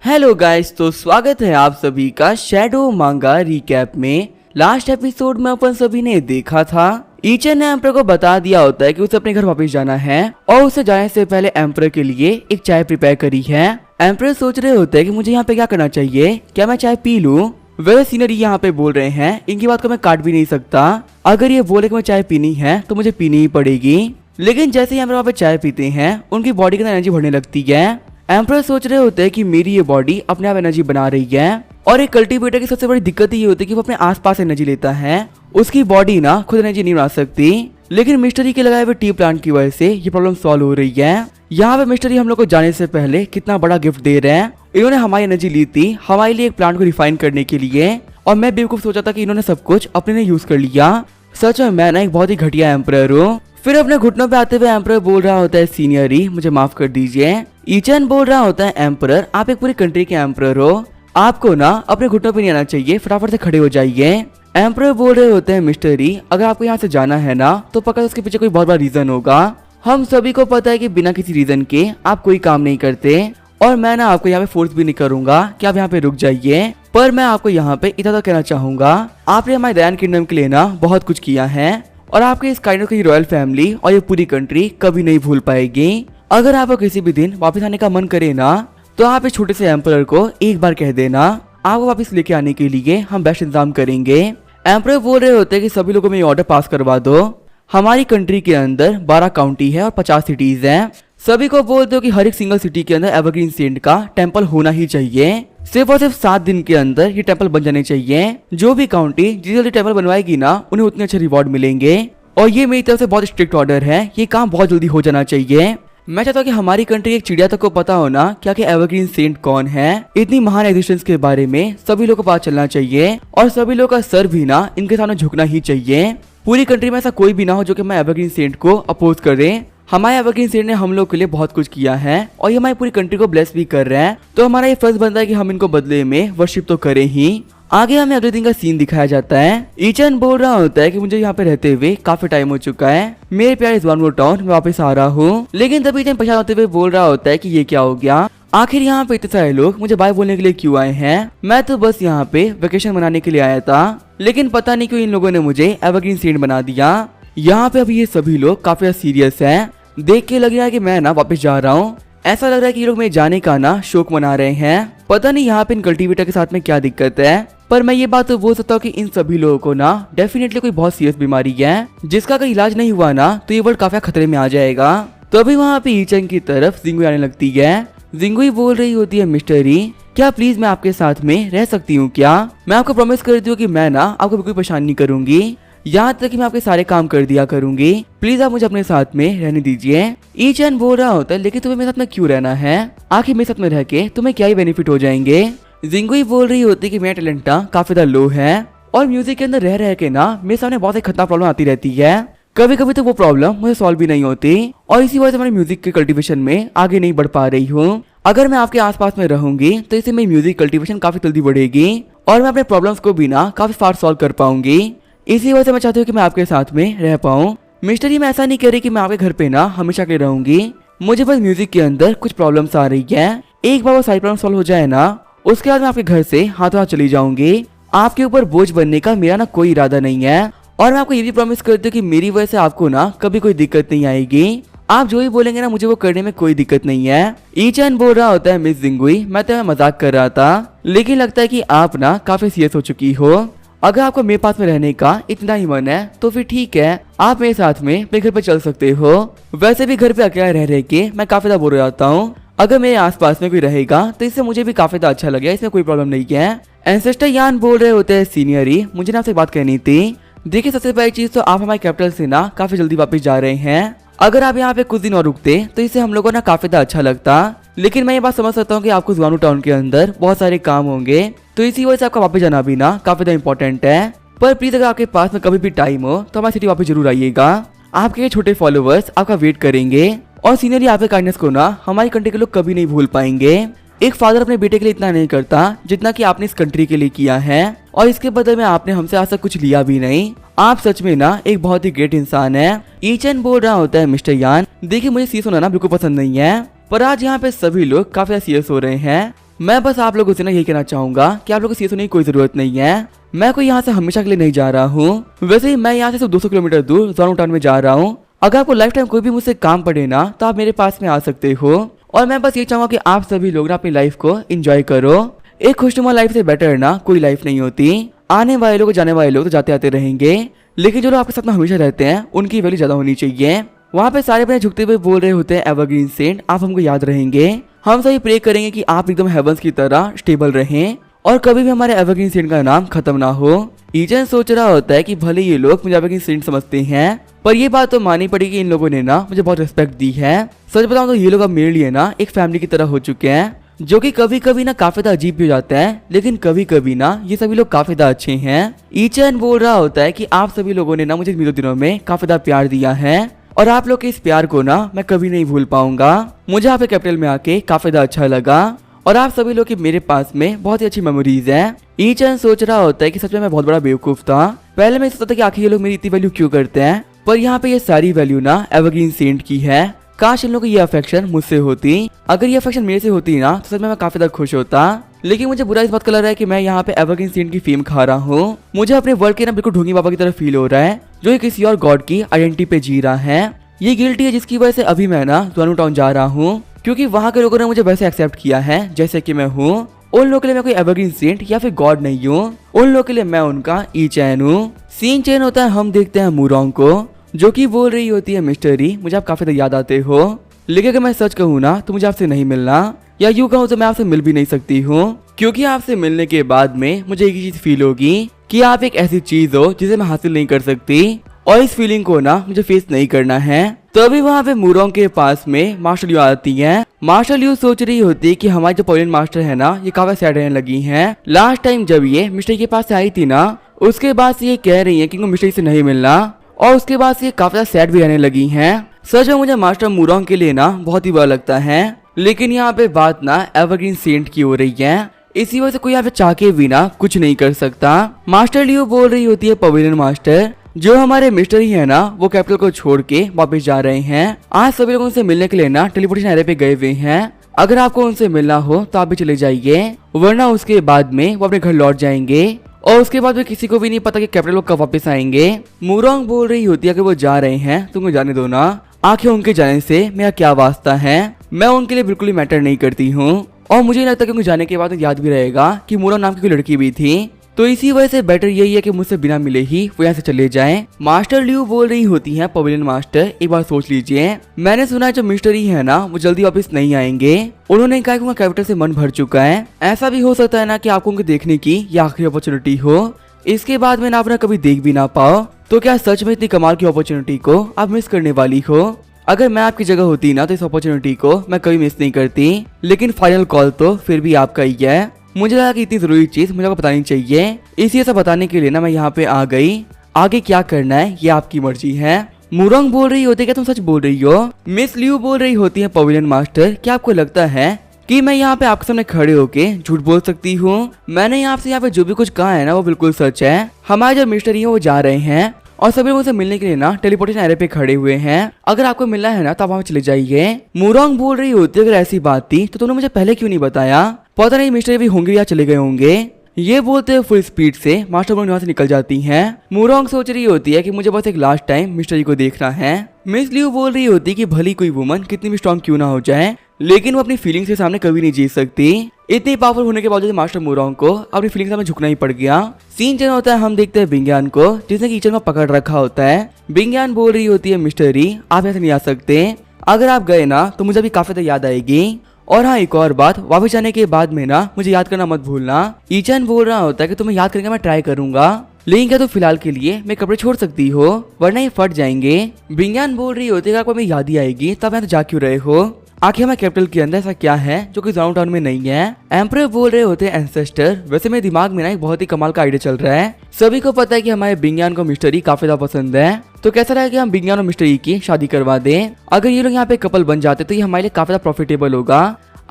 Hello guys, तो स्वागत है आप सभी का शैडो मांगा रिकैप में। लास्ट एपिसोड में अपन सभी ने देखा था ईचन ने एम्पर को बता दिया होता है कि उसे अपने घर वापस जाना है और उसे जाने से पहले एम्पर के लिए एक चाय प्रिपेयर करी है। एम्पर सोच रहे होते हैं कि मुझे यहाँ पे क्या करना चाहिए, क्या मैं चाय पी लूं? वह सीनरी यहाँ पे बोल रहे हैं, इनकी बात को मैं काट भी नहीं सकता। अगर ये बोले कि मैं चाय पीनी है तो मुझे पीनी ही पड़ेगी। लेकिन जैसे ही एम्पर वहाँ पे चाय पीते हैं उनकी बॉडी के अंदर एनर्जी बढ़ने लगती है। एम्पर सोच रहे होते हैं कि मेरी ये बॉडी अपने आप एनर्जी बना रही है और एक कल्टीवेटर की सबसे बड़ी दिक्कत ये होती है कि वो अपने आसपास एनर्जी लेता है, उसकी बॉडी ना खुद एनर्जी नहीं बना सकती। लेकिन मिस्टरी के लगाए हुए टी प्लांट की वजह से ये प्रॉब्लम सॉल्व हो रही है। यहाँ पे मिस्टरी हम लोग को जाने से पहले कितना बड़ा गिफ्ट दे रहे हैं। इन्होंने हमारी एनर्जी ली थी हमारे लिए एक प्लांट को रिफाइन करने के लिए, और मैं बेवकूफ सोचा था कि इन्होंने सब कुछ अपने लिए यूज कर लिया। सच में मैं ना एक बहुत ही घटिया एम्परर हूँ। फिर अपने घुटनों पे आते हुए एम्परर बोल रहा होता है, सीनियरी मुझे माफ कर दीजिए। ईचन बोल रहा होता है, एम्परर आप एक पूरी कंट्री के एम्परर हो, आपको ना अपने घुटनों पे नहीं आना चाहिए, फटाफट से खड़े हो जाइए। एम्परर बोल रहे होते हैं, मिस्टरी अगर आपको यहाँ से जाना है ना तो पक्का उसके पीछे कोई बहुत बड़ा रीजन होगा। हम सभी को पता है कि बिना किसी रीजन के आप कोई काम नहीं करते, और मैं ना आपको यहाँ पे फोर्स भी नहीं करूंगा कि आप यहाँ पे रुक जाइए। पर मैं आपको यहाँ पे इतना तो कहना चाहूंगा, आपने हमारे दयान किंगडम के लिए ना बहुत कुछ किया है, और आपके इस काइंड की रॉयल फैमिली और ये पूरी कंट्री कभी नहीं भूल पाएगी। अगर आपको किसी भी दिन वापस आने का मन करे ना तो आप इस छोटे से एम्परर को एक बार कह देना, आपको वापस लेके आने के लिए हम बेस्ट इंतजाम करेंगे। एम्परर बोल रहे होते हैं कि सभी लोगों में ये ऑर्डर पास करवा दो। हमारी कंट्री के अंदर 12 काउंटी है और 50 सिटीज हैं। सभी को बोल दो कि हर एक सिंगल सिटी के अंदर एवरग्रीन सेंट का टेम्पल होना ही चाहिए। सिर्फ और सिर्फ 7 दिन के अंदर ये टेम्पल बन जाने चाहिए। जो भी काउंटी जिस जल्दी टेम्पल बनवाएगी ना उन्हें उतने अच्छे रिवॉर्ड मिलेंगे, और ये मेरी तरफ से बहुत स्ट्रिक्ट ऑर्डर है। ये काम बहुत जल्दी हो जाना चाहिए। मैं चाहता हूँ कि हमारी कंट्री एक चिड़िया तक को पता हो ना क्या कि एवरग्रीन सेंट कौन है। इतनी महान एग्जिस्टेंस के बारे में सभी लोगों को पता चलना चाहिए, और सभी लोगों का सर भी ना इनके सामने झुकना ही चाहिए। पूरी कंट्री में ऐसा कोई भी ना हो जो कि मैं एवरग्रीन सेंट को अपोज करे। हमारे एवरग्रीन सेंट ने हम लोग के लिए बहुत कुछ किया है और ये हमारी पूरी कंट्री को ब्लेस भी कर रहे हैं, तो हमारा ये फर्ज बनता है कि हम इनको बदले में वर्शिप तो करें ही। आगे हमें अगले दिन का सीन दिखाया जाता है। ईचन बोल रहा होता है कि मुझे यहाँ पे रहते हुए काफी टाइम हो चुका है, मेरे प्यारे ज़्वानवो टाउन में वापस आ रहा हूँ। लेकिन तभी ईचन परेशान होते हुए बोल रहा होता है कि ये क्या हो गया, आखिर यहाँ पे इतने सारे लोग मुझे बाय बोलने के लिए क्यों आए हैं? मैं तो बस यहाँ पे वेकेशन मनाने के लिए आया था, लेकिन पता नहीं क्यों इन लोगों ने मुझे एवरग्रीन सेंट बना दिया। यहाँ पे अभी ये सभी लोग काफी सीरियस है। देख के लग रहा है कि मैं ना वापस जा रहा हूँ। ऐसा लग रहा है कि ये लोग मेरे जाने का ना शोक मना रहे हैं। पता नहीं यहाँ पे इन कल्टीवेटर के साथ में क्या दिक्कत है, पर मैं ये बात तो बोल सकता हूँ कि इन सभी लोगों को ना डेफिनेटली कोई बहुत सीरियस बीमारी है, जिसका कोई इलाज नहीं हुआ ना तो ये वर्ल्ड काफी खतरे में आ जाएगा। तो अभी वहाँ पे ईचन की तरफ जिंगुई आने लगती है। जिंगुई बोल रही होती है, मिस्टरी क्या प्लीज मैं आपके साथ में रह सकती हूँ क्या? मैं आपको प्रॉमिस करती हूँ कि मैं ना आपको बिल्कुल परेशान नहीं करूंगी, यहाँ तक कि मैं आपके सारे काम कर दिया करूंगी। प्लीज आप मुझे अपने साथ में रहने दीजिए। ईचन बोल रहा होता है, लेकिन तुम्हें मेरे साथ में क्यों रहना है? आखिर मेरे साथ में रह के तुम्हें क्या ही बेनिफिट हो जाएंगे? जिंगुई बोल रही होती है कि मेरा टैलेंट काफी ज्यादा लो है, और म्यूजिक के अंदर रह के ना मेरे सामने बहुत ही खतरनाक प्रॉब्लम आती रहती है। कभी कभी तो वो प्रॉब्लम मुझे सॉल्व भी नहीं होती, और इसी वजह से मैं म्यूजिक के कल्टीवेशन में आगे नहीं बढ़ पा रही हूँ। अगर मैं आपके आसपास में रहूंगी तो इससे मेरी म्यूजिक कल्टीवेशन काफी जल्दी बढ़ेगी, और मैं अपने प्रॉब्लम्स को भी ना काफी फास्ट सॉल्व कर पाऊंगी। इसी वजह से मैं चाहती हूँ कि मैं आपके साथ में रह पाऊँ। मिस्टरी मैं ऐसा नहीं कह रही कि मैं आपके घर पे ना हमेशा के रहूंगी, मुझे बस म्यूजिक के अंदर कुछ प्रॉब्लम्स आ रही है। एक बार वो सारी प्रॉब्लम सॉल्व हो जाए ना उसके बाद मैं आपके घर से हाथों हाथ चली जाऊंगी। आपके ऊपर बोझ बनने का मेरा ना कोई इरादा नहीं है, और मैं आपको ये भी प्रॉमिस करती हूँ कि मेरी वजह से आपको ना कभी कोई दिक्कत नहीं आएगी। आप जो भी बोलेंगे ना मुझे वो करने में कोई दिक्कत नहीं है। ईचन बोल रहा होता है, मिस जिंगुई मैं तो मजाक कर रहा था, लेकिन लगता है कि आप ना काफी सीरियस हो चुकी हो। अगर आपको मेरे पास में रहने का इतना ही मन है तो फिर ठीक है, आप मेरे साथ में मेरे घर पे चल सकते हो। वैसे भी घर पे अकेला रह के मैं काफी ज्यादा बोर हो जाता हूँ। अगर मेरे आसपास में कोई रहेगा तो इससे मुझे भी काफी ज्यादा अच्छा लगेगा, इसमें कोई प्रॉब्लम नहीं है। एंसेस्टर यान बोल रहे होते हैं, सीनियरी मुझे ना आपसे बात करनी थी। देखिए सबसे पहली चीज तो आप हमारे कैपिटल से ना काफी जल्दी वापस जा रहे हैं। अगर आप यहाँ पे कुछ दिन और रुकते तो इससे हम लोगों को ना काफी ज्यादा अच्छा लगता, लेकिन मैं ये बात समझ सकता हूँ कि आपको ज़्वानवो टाउन के अंदर बहुत सारे काम होंगे, तो इसी वजह से आपका वापस जाना भी ना काफी ज्यादा इंपॉर्टेंट है। पर प्लीज अगर आपके पास में कभी भी टाइम हो तो हमारी सिटी वापस जरूर आइएगा। आपके छोटे फॉलोवर्स आपका वेट करेंगे, और सीनियरली आपके काइंडनेस को ना हमारी कंट्री के लोग कभी नहीं भूल पाएंगे। एक फादर अपने बेटे के लिए इतना नहीं करता जितना कि आपने इस कंट्री के लिए किया है, और इसके बदले में आपने हमसे आज तक कुछ लिया भी नहीं। आप सच में ना एक बहुत ही ग्रेट इंसान है। ईचन बोल रहा होता है, मिस्टर यान देखिए मुझे सीरियस होना ना बिल्कुल पसंद नहीं है, पर आज यहाँ पे सभी लोग काफी सीरियस हो रहे हैं। मैं बस आप लोगों से ना यही कहना चाहूंगा कि आप लोगों को सीरियस होने की कोई जरूरत नहीं है। मैं कोई यहाँ से हमेशा के लिए नहीं जा रहा हूँ। वैसे ही मैं यहाँ से सिर्फ 200 किलोमीटर दूर जोनू टाउन में जा रहा हूँ। अगर आपको लाइफ टाइम कोई भी मुझसे काम पड़े ना तो आप मेरे पास में आ सकते हो। और मैं बस ये चाहूंगा कि आप सभी लोग ना अपनी लाइफ को एंजॉय करो। एक खुशनुमा लाइफ से बेटर ना कोई लाइफ नहीं होती। आने वाले लोग जाने वाले लोग तो जाते आते रहेंगे, लेकिन जो लोग आपके साथ में हमेशा रहते हैं उनकी वैल्यू ज्यादा होनी चाहिए। वहाँ पे सारे अपने झुकते हुए बोल रहे होते हैं एवरग्रीन सेंट, आप हमको याद रहेंगे। हम सभी प्रे करेंगे कि आप एकदम हेवंस की तरह स्टेबल रहें और कभी भी हमारे एवरग्रीन सेंट का नाम खत्म ना हो। ईचन सोच रहा होता है कि भले ये लोग मुझे एवरग्रीन सेंट समझते हैं, पर ये बात तो माननी पड़ेगी, इन लोगों ने ना मुझे बहुत रिस्पेक्ट दी है। सच बताऊं तो ये लोग अब मेरे लिए ना एक फैमिली की तरह हो चुके हैं, जो कि कभी कभी ना काफी ज्यादा अजीब भी हो जाता है, लेकिन कभी कभी ना ये सभी लोग काफी ज्यादा अच्छे हैं। ईचन बोल रहा होता है कि आप सभी लोगों ने ना मुझे इन दिनों में काफी ज्यादा प्यार दिया है और आप लोग के इस प्यार को ना मैं कभी नहीं भूल पाऊंगा। मुझे आपके कैपिटल में आके काफी ज्यादा अच्छा लगा और आप सभी लोग की मेरे पास में बहुत ही अच्छी मेमोरीज है। ईचन सोच रहा होता है कि सच में मैं बहुत बड़ा बेवकूफ था। पहले मैं सोचता था कि आखिर ये लोग मेरी इतनी वैल्यू क्यों करते हैं, पर यहाँ पे ये सारी वैल्यू ना एवरग्रीन सेंट की है। काश इन लोगों की ये अफेक्शन मुझसे होती। अगर ये अफेक्शन मेरे से होती ना तो सच में मैं काफी ज्यादा खुश होता। लेकिन मुझे बुरा इस बात का लग रहा है कि मैं यहाँ पे एवरग्रीन सेंट की फेम खा रहा हूँ। मुझे अपने वर्ल्ड के ना बिल्कुल ढोंगी बाबा की तरह फील हो रहा है, जो किसी और गॉड की आइडेंटिटी पे जी रहा है। ये गिल्टी है जिसकी वजह से अभी मैं ना जोनू टाउन जा रहा हूँ, क्योंकि वहाँ के लोगों ने मुझे वैसे एक्सेप्ट किया है जैसे कि मैं हूँ। उन लोगों के लिए मैं कोई एवरग्रीन सेंट या फिर गॉड नहीं हूँ, उन लोगों के लिए मैं उनका ई चैन हूँ। सीन चैन होता है, हम देखते हैं मूरोंग को, जो कि बोल रही होती है मिस्टरी मुझे आप काफी याद आते हो, लेकिन अगर मैं सच कहूँ ना तो मुझे आपसे नहीं मिलना, या यूँ कहूँ तो मैं आपसे मिल भी नहीं सकती हूँ, क्योंकि आपसे मिलने के बाद में मुझे एक ही चीज फील होगी कि आप एक ऐसी चीज हो जिसे मैं हासिल नहीं कर सकती, और इस फीलिंग को ना मुझे फेस नहीं करना है। तो अभी वहाँ पे मूरोंग के पास में मास्टर लियू आती है। मास्टर लियू सोच रही होती है कि हमारी जो पवेलियन मास्टर है ना ये काफी सैड रहने लगी हैं। लास्ट टाइम जब ये मिस्टर के पास से आई थी ना, उसके बाद से ये कह रही है कि मिस्टर से नहीं मिलना, और उसके बाद से ये काफी ज्यादा सैड भी रहने लगी हैं। सच में मुझे मास्टर मूरोंग के लिए ना बहुत ही बुरा लगता है, लेकिन यहाँ पे बात ना एवरग्रीन सेंट की हो रही है, इसी वजह से कोई यहाँ पे चाह के भी ना कुछ नहीं कर सकता। मास्टर लियू बोल रही होती है पवेलियन मास्टर, जो हमारे मिस्टर ही है ना वो कैपिटल को छोड़ के वापस जा रहे हैं। आज सभी लोग उनसे मिलने के लिए ना टेलीपोर्टेशन एरिया पे गए हुए हैं। अगर आपको उनसे मिलना हो तो आप भी चले जाइए, वरना उसके बाद में वो अपने घर लौट जाएंगे और उसके बाद में किसी को भी नहीं पता कि कैपिटल लोग कब वापस आएंगे। मूरोंग बोल रही होती है कि वो जा रहे हैं तो मुझे जाने दो ना, आखिर उनके जाने से मेरा क्या वास्ता है, मैं उनके लिए बिल्कुल ही मैटर नहीं करती हूँ। और मुझे लगता है कि उनके जाने के बाद याद भी रहेगा कि मूरोंग नाम की कोई लड़की भी थी, तो इसी वजह से बेटर यही है कि मुझसे बिना मिले ही वो यहाँ से चले जाएं। मास्टर लियू बोल रही होती हैं पवेलियन मास्टर, एक बार सोच लीजिए, मैंने सुना है जो मिस्टरी है ना वो जल्दी वापस नहीं आएंगे। उन्होंने कहा कि उनका कैपिटल से मन भर चुका है। ऐसा भी हो सकता है ना कि आपको उनके देखने की ये आखिरी अपॉर्चुनिटी हो, इसके बाद में ना आप कभी देख भी ना पाओ। तो क्या सच में इतनी कमाल की अपॉर्चुनिटी को आप मिस करने वाली हो? अगर मैं आपकी जगह होती ना तो इस अपॉर्चुनिटी को मैं कभी मिस नहीं करती, लेकिन फाइनल कॉल तो फिर भी आपका ही है। मुझे लगा कि इतनी जरूरी चीज मुझे आपको बतानी चाहिए, इसी से बताने के लिए ना मैं यहाँ पे आ गई। आगे क्या करना है ये आपकी मर्जी है। मूरोंग बोल रही होती है क्या तुम सच बोल रही हो? मिस लियू बोल रही होती है पवेलियन मास्टर, क्या आपको लगता है कि मैं यहाँ पे आपके सामने खड़े होके झूठ बोल सकती हूँ? मैंने यहाँ से यहाँ पे जो भी कुछ कहा है ना वो बिल्कुल सच है। हमारे जो मिस्टर है वो जा रहे हैं और सभी लोगों से मिलने के लिए ना टेलीपोर्टेशन एरिया पे खड़े हुए हैं। अगर आपको मिलना है ना तो आप वहाँ चले जाइए। मूरोंग बोल रही होती है अगर ऐसी बात थी तो तुमने मुझे पहले क्यों नहीं बताया? पता नहीं मिस्टर भी होंगे या चले गए होंगे। ये बोलते हुए फुल स्पीड से मास्टर मूरोंग यहाँ से निकल जाती हैं। मूरोंग सोच रही होती है कि मुझे बस एक लास्ट टाइम मिस्टर जी को देखना है। मिस लियू बोल रही होती है कि भली कोई वुमन कितनी भी स्ट्रॉन्ग क्यों ना हो जाए, लेकिन वो अपनी फीलिंग्स के सामने कभी नहीं जीत सकती। इतनी पावरफुल होने के बावजूद मास्टर मूरोंग को अपनी फीलिंग्स के सामने झुकना ही पड़ गया। सीन चल होता है, हम देखते हैं बिंगयान को जिसने कीचड़ में पकड़ रखा होता है। बिंगयान बोल रही होती है मिस्टरी आप ऐसे नहीं आ सकते, अगर आप गए ना तो मुझे भी काफी याद आएगी। और हाँ एक और बात, वापस जाने के बाद में ना मुझे याद करना मत भूलना। ईचन बोल रहा होता है कि तुम्हें याद करके मैं ट्राई करूंगा, लेकिन क्या तो फिलहाल के लिए मैं कपड़े छोड़ सकती हो वरना ये फट जाएंगे। बिंगयान बोल रही होती है आपको मैं याद ही आएगी तब यहाँ जा क्यों रहे हो? आखिर हमारे कैपिटल के अंदर ऐसा क्या है जो कि जोनू टाउन में नहीं है? एम्परर बोल रहे होते हैं एंसेस्टर, वैसे मेरे दिमाग में ना एक बहुत ही कमाल का आइडिया चल रहा है। सभी को पता है कि हमारे बिंगयान को मिस्टरी काफी ज्यादा पसंद है, तो कैसा रहेगा कि हम बिंगयान और मिस्टरी की शादी करवा दें। अगर ये लोग यहाँ पे कपल बन जाते तो ये हमारे लिए काफी ज्यादा प्रॉफिटेबल होगा।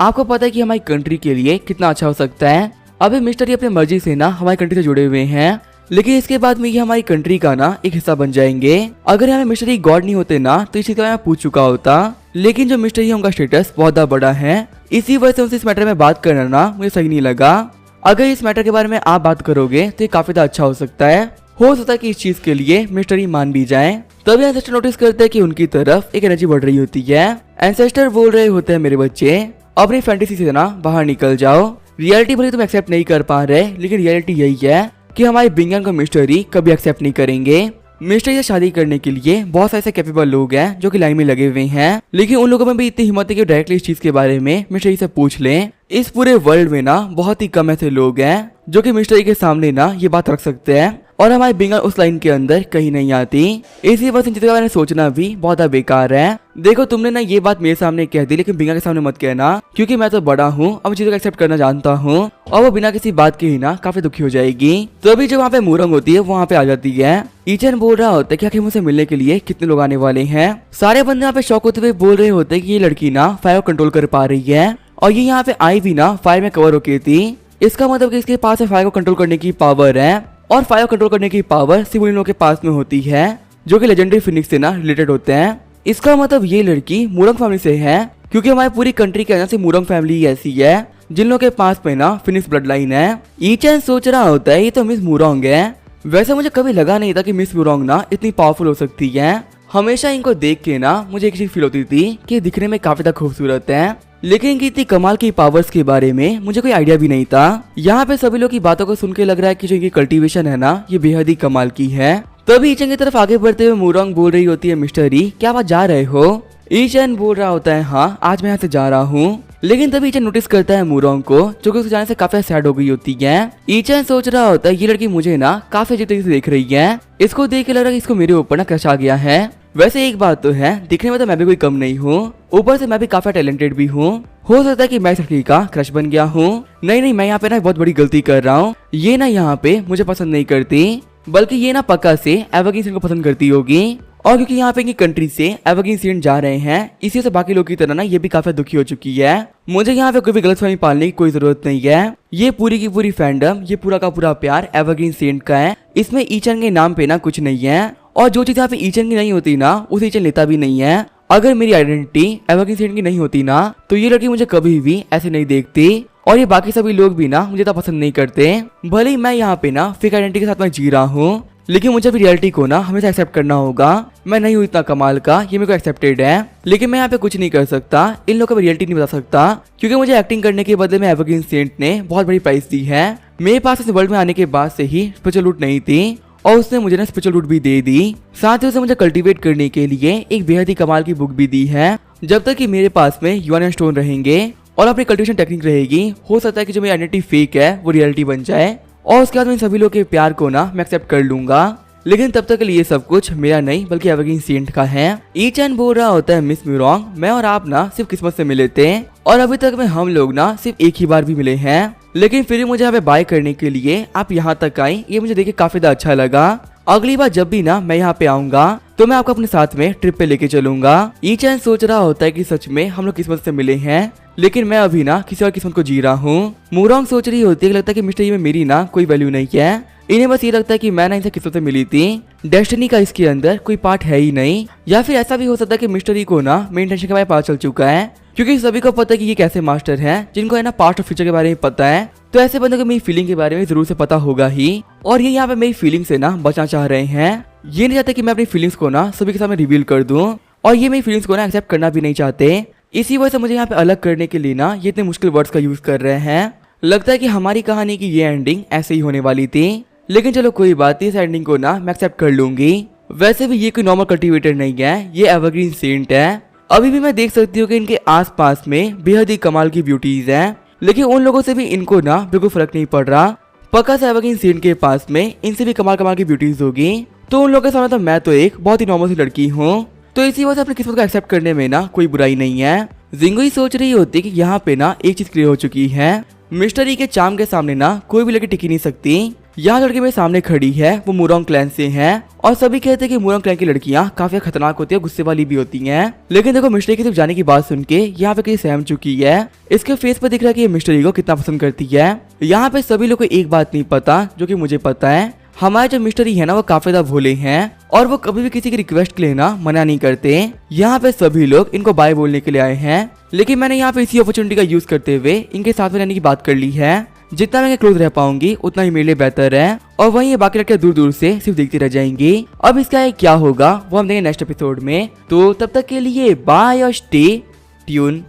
आपको पता है कि हमारी कंट्री के लिए कितना अच्छा हो सकता है। अभी मिस्टरी अपनी मर्जी से ना हमारी कंट्री से जुड़े हुए हैं। लेकिन इसके बाद में ये हमारी कंट्री का ना एक हिस्सा बन जाएंगे। अगर यहाँ पे मिस्टर ई गॉड नहीं होते ना तो इस चीज का मैं पूछ चुका होता, लेकिन जो मिस्टर ई है उनका स्टेटस बहुत बड़ा है, इसी वजह से उनसे इस मैटर में बात करना ना मुझे सही नहीं लगा। अगर इस मैटर के बारे में आप बात करोगे तो ये काफी ज्यादा अच्छा हो सकता है कि इस चीज के लिए मिस्टर ई मान भी जाए। तभी एंसेस्टर नोटिस करते हैं कि उनकी तरफ एक एनर्जी बढ़ रही होती है। एंसेस्टर बोल रहे होते हैं, मेरे बच्चे अपनी फैंटेसी से ना बाहर निकल जाओ। रियलिटी भले तुम एक्सेप्ट नहीं कर पा रहे, लेकिन रियलिटी यही है कि हमारे बिंगन को मिस्टर ई कभी एक्सेप्ट नहीं करेंगे। मिस्टर ई से शादी करने के लिए बहुत सारे ऐसे कैपेबल लोग हैं जो कि लाइन में लगे हुए हैं, लेकिन उन लोगों में भी इतनी हिम्मत है कि डायरेक्टली इस चीज के बारे में मिस्टर ई से पूछ लें। इस पूरे वर्ल्ड में ना बहुत ही कम ऐसे लोग हैं जो कि मिस्टर ई के सामने ना ये बात रख सकते हैं, और हमारी बिंगन उस लाइन के अंदर कहीं नहीं आती। इसी वजह से जिसके बारे में सोचना भी बहुत बेकार है। देखो तुमने ना ये बात मेरे सामने कह दी, लेकिन बिंगा के सामने मत कहना, क्योंकि मैं तो बड़ा हूँ, अब चीजों को एक्सेप्ट करना जानता हूँ, और वो बिना किसी बात के ही ना काफी दुखी हो जाएगी। तो अभी जो वहाँ पे मूरंग होती है वो वहाँ पे आ जाती है। ईचन बोल रहा होता है कि आखिर मुझसे मिलने के लिए कितने लोग आने वाले हैं। सारे बंदे यहाँ पे शौक होते हुए बोल रहे होते हैं कि ये लड़की ना फायर को कंट्रोल कर पा रही है, और ये यहाँ पे आई भी ना फायर में कवर होके थी। इसका मतलब कि इसके पास फायर को कंट्रोल करने की पावर है, और फायर कंट्रोल करने की पावर सिर्फ उन लोगों के पास में होती है जो कि लेजेंडरी फिनिक्स से ना रिलेटेड होते हैं। इसका मतलब ये लड़की मूरंग फैमिली से है, क्योंकि हमारी पूरी कंट्री के अंदर से मूरंग फैमिली ही ऐसी है जिन लोगों के पास में ना फिनिक्स ब्लड लाइन है। ईचन सोच रहा होता है ये तो मिस मूरंग है। वैसे मुझे कभी लगा नहीं था कि मिस मूरंग ना इतनी पावरफुल हो सकती है। हमेशा इनको देख के ना मुझे एक चीज फील होती थी कि दिखने में काफी ज्यादा खूबसूरत है, लेकिन इनकी इतनी कमाल की पावर्स के बारे में मुझे कोई आइडिया भी नहीं था। यहाँ पे सभी लोग की बातों को सुन के लग रहा है कि जो इनकी कल्टीवेशन है ना ये बेहद ही कमाल की है। तभी ईचन की तरफ आगे बढ़ते हुए मूरंग बोल रही होती है, मिस्टर ई क्या आप जा रहे हो? ईचन बोल रहा होता है, हाँ आज मैं यहाँ से जा रहा हूँ। लेकिन तभी ईचन नोटिस करता है मूरंग को, जो कि उसके जाने से काफी सैड हो गई होती है। ईचन सोच रहा होता है ये लड़की मुझे ना काफी अजीब तरीके से देख रही है, इसको देख के लग रहा है कि इसको मेरे ऊपर ना क्रश आ गया है। वैसे एक बात तो है, दिखने में तो मैं भी कोई कम नहीं हूँ, ऊपर से मैं भी काफी टैलेंटेड भी हूँ। हो सकता है कि मैं इस लड़की का क्रश बन गया हूँ। नहीं, मैं यहाँ पे ना बहुत बड़ी गलती कर रहा हूँ। ये ना यहाँ पे मुझे पसंद नहीं करती, बल्कि ये ना पक्का से एवरग्रीन सीन को पसंद करती होगी। और क्योंकि यहाँ पे इनकी कंट्री से एवरग्रीन सीन जा रहे हैं, इसी से बाकी लोग की तरह ना ये भी काफी दुखी हो चुकी है। मुझे यहाँ पे कोई भी गलतफहमी पालने की कोई जरूरत नहीं है। ये पूरी की पूरी फैंडम, ये पूरा का पूरा प्यार एवरग्रीन सेंट का है। इसमें ईचन के नाम पे ना कुछ नहीं है, और जो चीज यहाँ पे ईचन की नहीं होती ना उसे ईचन लेता भी नहीं है। अगर मेरी आइडेंटिटी एवरग्रीन सेंट की नहीं होती ना तो ये लड़की मुझे कभी भी ऐसे नहीं देखती, और ये बाकी सभी लोग भी ना मुझे तो पसंद नहीं करते। भले ही मैं यहाँ पे ना फेक आइडेंटिटी के साथ मैं जी रहा हूँ, लेकिन मुझे भी रियलिटी को ना हमेशा एक्सेप्ट करना होगा। मैं नहीं हूँ इतना कमाल का, ये मेरे को एक्सेप्टेड है, लेकिन मैं यहाँ पे कुछ नहीं कर सकता। इन लोगों को रियलिटी नहीं बता सकता, क्योंकि मुझे एक्टिंग करने के बदले में एवरग्रीन सेंट ने बहुत बड़ी प्राइस दी है। मेरे पास इस वर्ल्ड में आने के बाद से ही स्पेशल रूट नहीं थी, और उसने मुझे ना स्पेशल रूट भी दे दी। साथ ही उसने मुझे कल्टीवेट करने के लिए एक बेहद ही कमाल की बुक भी दी है। जब तक कि मेरे पास में यूएन स्टोन रहेंगे और अपनी कल्टीवेशन टेक्निक रहेगी, हो सकता है कि जो मेरी आइडेंटिटी फेक है वो रियलिटी बन जाए, और उसके बाद मैं सभी लोग के प्यार को ना मैं एक्सेप्ट कर लूंगा। लेकिन तब तक के लिए सब कुछ मेरा नहीं बल्कि एवरग्रीन सेंट का है। ईचन बोल रहा होता है, मिस मूरंग मैं और आप ना सिर्फ किस्मत से मिले थे, और अभी तक में हम लोग ना सिर्फ एक ही बार भी मिले हैं, लेकिन फिर मुझे यहाँ पे बाय करने के लिए आप यहाँ तक आई, ये मुझे देख के काफी ज्यादा अच्छा लगा। अगली बार जब भी ना मैं यहाँ पे आऊंगा तो मैं आपको अपने साथ में ट्रिप पे लेके चलूंगा। ईचन सोच रहा होता है कि सच में हम लोग किस्मत से मिले हैं, लेकिन मैं अभी ना किसी और किस्मत को जी रहा हूँ। मूरंग सोच रही होती है, लगता है कि मिस्टर ई में मेरी ना कोई वैल्यू नहीं है। इन्हें बस ये लगता है कि मैं ना इनसे किस्मत से मिली थी, डेस्टिनी का इसके अंदर कोई पार्ट है ही नहीं। या फिर ऐसा भी हो सकता है कि मिस्टर ई को ना मेन इंटेंशन के बारे में पता चल चुका है, क्योंकि सभी को पता है कि ये कैसे मास्टर हैं जिनको है ना पास्ट और फ्यूचर के बारे में पता है। तो ऐसे बंदों को मेरी फीलिंग के बारे में जरूर से पता होगा ही, और ये यहाँ पे मेरी फीलिंग से ना बचना चाह रहे हैं। ये नहीं चाहते कि मैं अपनी फीलिंग्स को ना सभी के सामने रिवील कर दूं, और ये मेरी फीलिंग्स को ना एक्सेप्ट करना भी नहीं चाहते। इसी वजह से मुझे यहाँ पे अलग करने के लिए ना ये इतने मुश्किल वर्ड्स का यूज कर रहे हैं। लगता है कि हमारी कहानी की ये एंडिंग ऐसे ही होने वाली थी, लेकिन चलो कोई बात नहीं, इस एंडिंग को ना मैं एक्सेप्ट कर लूंगी। वैसे भी ये कोई नॉर्मल कल्टीवेटर नहीं है, ये एवरग्रीन सेंट है। अभी भी मैं देख सकती हूँ कि इनके आसपास में बेहद ही कमाल की ब्यूटीज हैं, लेकिन उन लोगों से भी इनको ना बिल्कुल फर्क नहीं पड़ रहा। पक्का से एवरग्रीन सेंट के पास में इनसे भी कमाल कमाल की ब्यूटीज होगी, तो उन लोगों के सामने तो मैं तो एक बहुत ही नॉर्मल सी लड़की हूँ। तो इसी वजह से अपनी किस्मत को एक्सेप्ट करने में ना कोई बुराई नहीं है। जिंगुई सोच रही होती कि यहाँ पे ना एक चीज क्लियर हो चुकी है, मिस्टर ई के चार्म के सामने ना कोई भी लड़की टिकी नहीं सकती। यहाँ लड़की मेरे सामने खड़ी है, वो मूरंग क्लैन से है, और सभी कहते हैं कि मूरंग क्लैन की लड़कियां काफी खतरनाक होती है, गुस्से वाली भी होती हैं। लेकिन देखो मिस्टर ई की तरफ जाने की बात सुन के यहाँ पे कहीं सहम चुकी है। इसके फेस पर दिख रहा है कि ये मिस्टर ई को कितना पसंद करती है। यहाँ पे सभी लोग को एक बात नहीं पता जो कि मुझे पता है, हमारे जो मिस्टरी है ना वो काफी ज्यादा भोले हैं और वो कभी भी किसी की रिक्वेस्ट के लिए ना मना नहीं करते। यहाँ पे सभी लोग इनको बाय बोलने के लिए आए हैं, लेकिन मैंने यहाँ पे इसी अपॉर्चुनिटी का यूज करते हुए इनके साथ में रहने की बात कर ली है। जितना मैं क्लोज रह पाऊंगी उतना ही मेरे लिए बेहतर है, और वहीं ये बाकी लड़के दूर दूर से सिर्फ देखती रह जाएंगी। अब इसका क्या होगा वो हम देंगे नेक्स्ट एपिसोड में। तो तब तक के लिए बाय और स्टे ट्यून।